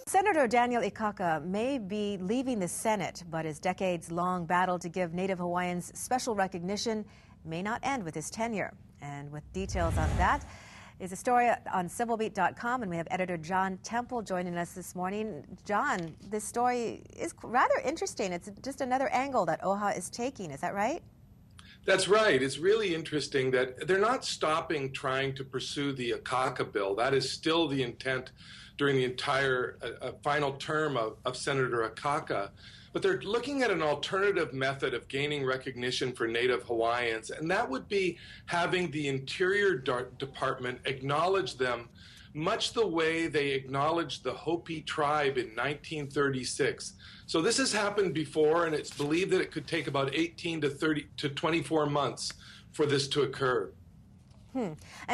Senator Daniel Akaka may be leaving the Senate, but his decades-long battle to give Native Hawaiians special recognition may not end with his tenure. And with details on that is a story on civilbeat.com, and we have editor John Temple joining us this morning. John, this story is rather interesting. It's just another angle that OHA is taking. Is that right? That's right. It's really interesting that they're not stopping trying to pursue the Akaka bill. That is still the intent during the entire final term of Senator Akaka. But they're looking at an alternative method of gaining recognition for Native Hawaiians, and that would be having the Interior Department acknowledge them much the way they acknowledged the Hopi tribe in 1936. So this has happened before, and it's believed that it could take about 18 to 24 months for this to occur.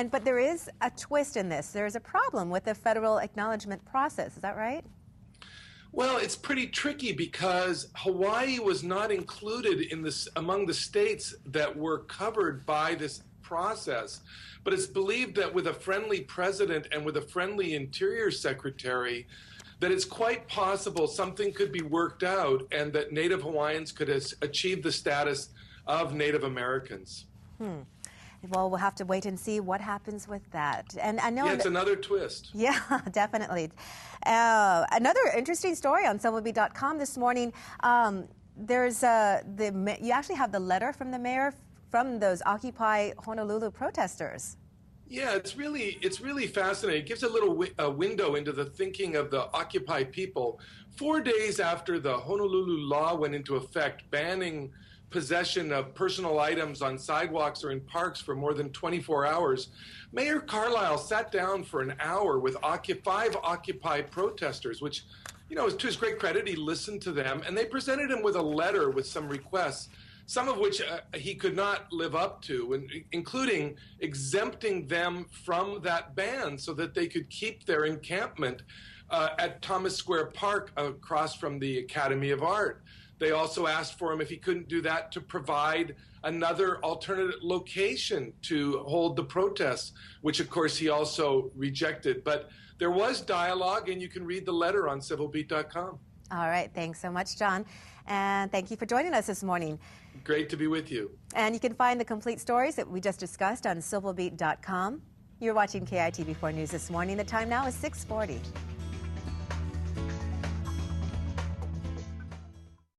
But there is a twist in this. There's a problem with the federal acknowledgement process. Is that right? Well, it's pretty tricky because Hawaii was not included in this among the states that were covered by this process. But it's believed that with a friendly president and with a friendly interior secretary, that it's quite possible something could be worked out and that Native Hawaiians could achieve the status of Native Americans. Well, we'll have to wait and see what happens with that. And I know it's another twist. Yeah, definitely. Another interesting story on civilbeat.com this morning. There's you actually have the letter from the mayor from those Occupy Honolulu protesters. Yeah, it's really fascinating. It gives a little window into the thinking of the Occupy people. 4 days after the Honolulu law went into effect, banning possession of personal items on sidewalks or in parks for more than 24 hours, Mayor Carlisle sat down for an hour with 5 Occupy protesters, which, you know, to his great credit, he listened to them, and they presented him with a letter with some requests, some of which he could not live up to, including exempting them from that ban so that they could keep their encampment at Thomas Square Park across from the Academy of Art. They also asked for him, if he couldn't do that, to provide another alternate location to hold the protests, which of course he also rejected. But there was dialogue, and you can read the letter on civilbeat.com. All right. Thanks so much, John. And thank you for joining us this morning. Great to be with you. And you can find the complete stories that we just discussed on civilbeat.com. You're watching KITV4 News this morning. The time now is 6:40.